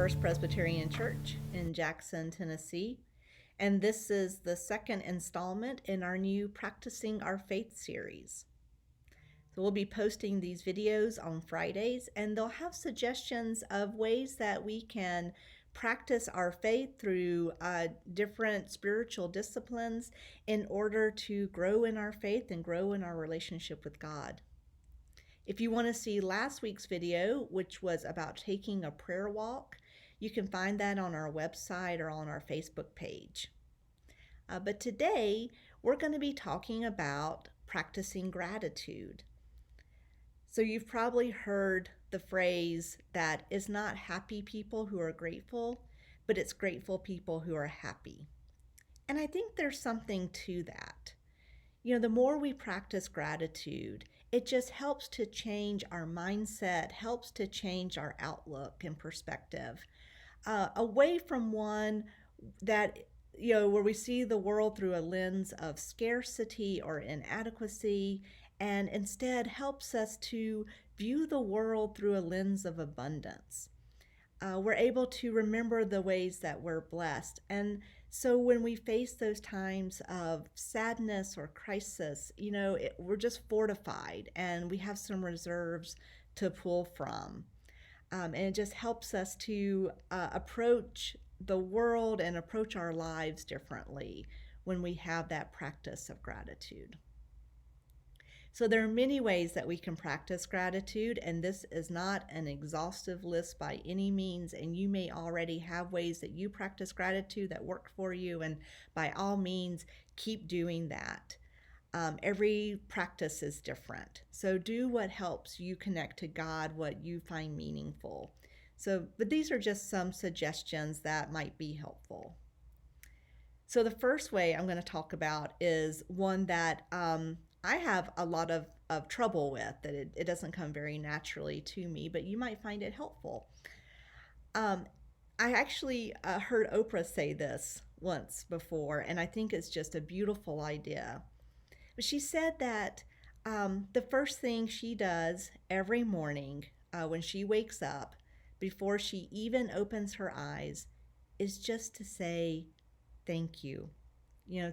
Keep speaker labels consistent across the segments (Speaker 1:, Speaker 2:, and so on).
Speaker 1: First Presbyterian Church in Jackson, Tennessee, and this is the second installment in our new Practicing Our Faith series. So we'll be posting these videos on Fridays, and they'll have suggestions of ways that we can practice our faith through different spiritual disciplines in order to grow in our faith and grow in our relationship with God. If you want to see last week's video, which was about taking a prayer walk, you can find that on our website or on our Facebook page. But today, we're going to be talking about practicing gratitude. So you've probably heard the phrase that it's not happy people who are grateful, but it's grateful people who are happy. And I think there's something to that. You know, the more we practice gratitude, it just helps to change our mindset, helps to change our outlook and perspective, away from one that, where we see the world through a lens of scarcity or inadequacy, and instead helps us to view the world through a lens of abundance. We're able to remember the ways that we're blessed. And so when we face those times of sadness or crisis, we're just fortified and we have some reserves to pull from. And it just helps us to approach the world and approach our lives differently when we have that practice of gratitude. So there are many ways that we can practice gratitude, and this is not an exhaustive list by any means, and you may already have ways that you practice gratitude that work for you, and by all means, keep doing that. Every practice is different, so do what helps you connect to God, what you find meaningful. But these are just some suggestions that might be helpful. So the first way I'm going to talk about is one that I have a lot of trouble with, that it doesn't come very naturally to me, but you might find it helpful. I actually heard Oprah say this once before, and I think it's just a beautiful idea. But she said that the first thing she does every morning when she wakes up, before she even opens her eyes, is just to say, thank you.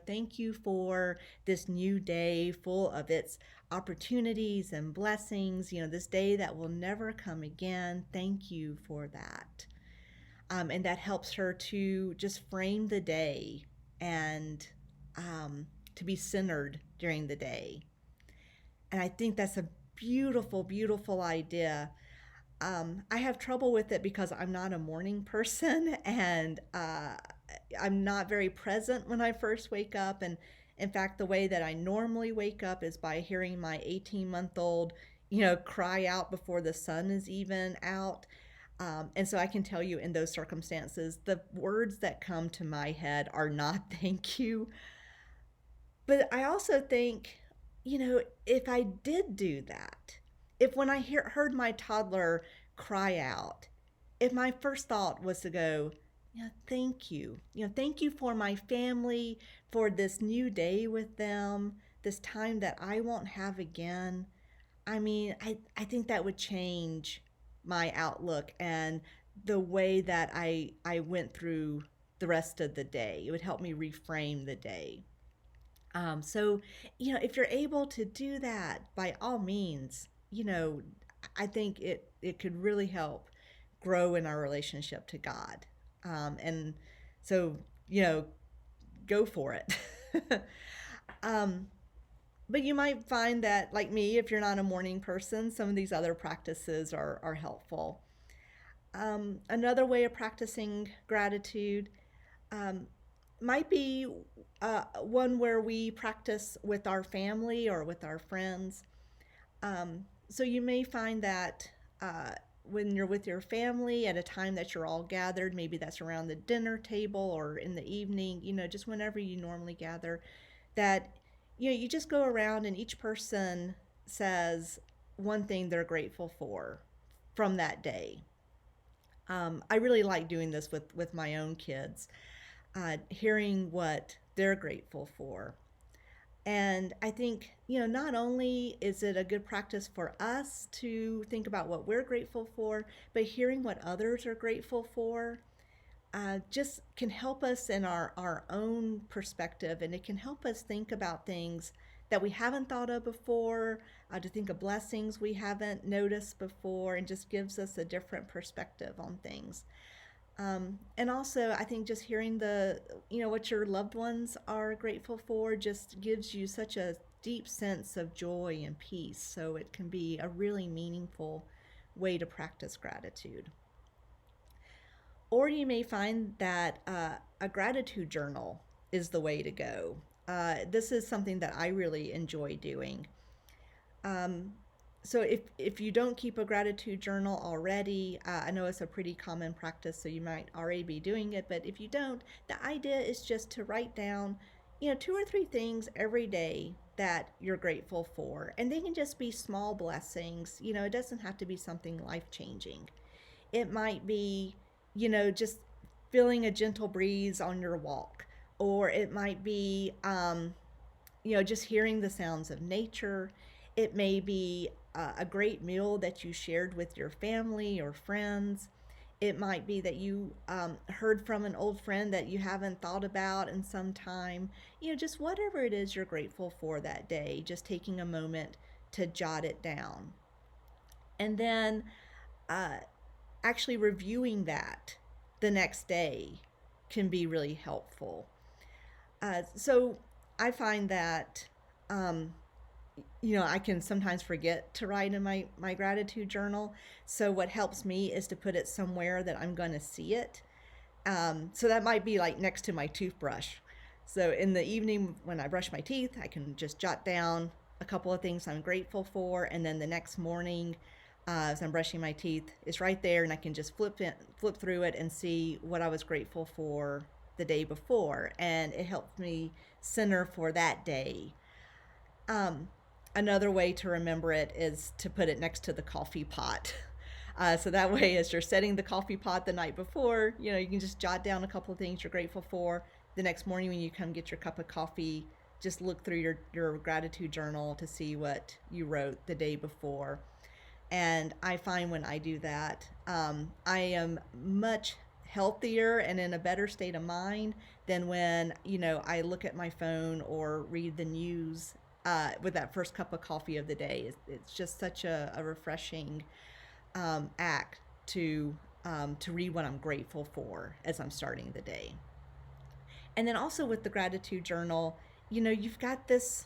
Speaker 1: Thank you for this new day full of its opportunities and blessings, this day that will never come again. Thank you for that. And that helps her to just frame the day and to be centered during the day. And I think that's a beautiful, beautiful idea. I have trouble with it because I'm not a morning person, and I'm not very present when I first wake up. And in fact, the way that I normally wake up is by hearing my 18-month-old, cry out before the sun is even out. And so I can tell you, in those circumstances, the words that come to my head are not thank you. But I also think, if I did do that, if when I heard my toddler cry out, if my first thought was to go, thank you. Thank you for my family, for this new day with them, this time that I won't have again. I mean, I think that would change my outlook and the way that I went through the rest of the day. It would help me reframe the day. So, if you're able to do that, by all means, I think it could really help grow in our relationship to God. And so, go for it. But you might find that, like me, if you're not a morning person, some of these other practices are helpful. Another way of practicing gratitude might be one where we practice with our family or with our friends. So you may find that when you're with your family at a time that you're all gathered, maybe that's around the dinner table or in the evening, just whenever you normally gather, that, you just go around and each person says one thing they're grateful for from that day. I really like doing this with my own kids, hearing what they're grateful for. And I think, not only is it a good practice for us to think about what we're grateful for, but hearing what others are grateful for just can help us in our own perspective, and it can help us think about things that we haven't thought of before, to think of blessings we haven't noticed before, and just gives us a different perspective on things. And also, I think just hearing what your loved ones are grateful for just gives you such a deep sense of joy and peace. So it can be a really meaningful way to practice gratitude. Or you may find that a gratitude journal is the way to go. This is something that I really enjoy doing. Um, so if you don't keep a gratitude journal already, I know it's a pretty common practice, so you might already be doing it. But if you don't, the idea is just to write down, 2 or 3 things every day that you're grateful for, and they can just be small blessings. It doesn't have to be something life changing. It might be, just feeling a gentle breeze on your walk, or it might be, just hearing the sounds of nature. It may be a great meal that you shared with your family or friends. It might be that you heard from an old friend that you haven't thought about in some time. Just whatever it is you're grateful for that day, just taking a moment to jot it down. And then actually reviewing that the next day can be really helpful. So I find that, I can sometimes forget to write in my gratitude journal. So what helps me is to put it somewhere that I'm going to see it. So that might be like next to my toothbrush. So in the evening when I brush my teeth, I can just jot down a couple of things I'm grateful for. And then the next morning, as I'm brushing my teeth, it's right there, and I can just flip through it and see what I was grateful for the day before, and it helps me center for that day. Another way to remember it is to put it next to the coffee pot. So that way, as you're setting the coffee pot the night before, you can just jot down a couple of things you're grateful for. The next morning when you come get your cup of coffee, just look through your gratitude journal to see what you wrote the day before. And I find when I do that, I am much healthier and in a better state of mind than when, I look at my phone or read the news with that first cup of coffee of the day. It's just such a refreshing act to read what I'm grateful for as I'm starting the day. And then also with the gratitude journal, you've got this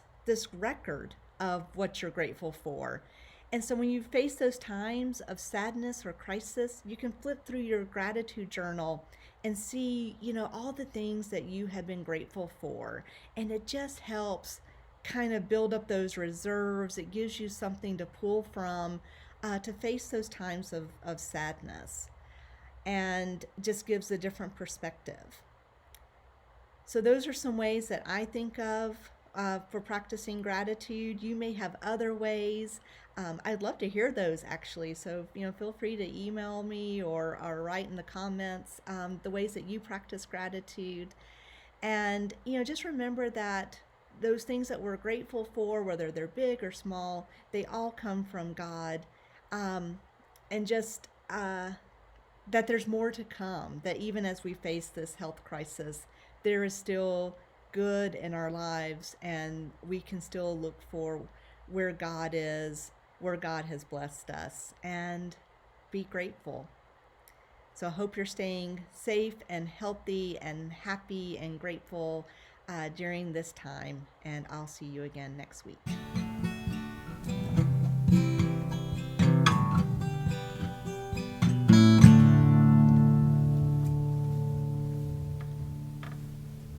Speaker 1: record of what you're grateful for. And so when you face those times of sadness or crisis, you can flip through your gratitude journal and see, all the things that you have been grateful for. And it just helps kind of build up those reserves. It gives you something to pull from to face those times of sadness, and just gives a different perspective. So those are some ways that I think of for practicing gratitude. You may have other ways. I'd love to hear those actually. So, feel free to email me or write in the comments the ways that you practice gratitude. And, just remember that those things that we're grateful for, whether they're big or small, they all come from God. And just that there's more to come, that even as we face this health crisis, there is still good in our lives, and we can still look for where God is, where God has blessed us, and be grateful. So I hope you're staying safe and healthy and happy and grateful during this time, and I'll see you again next week.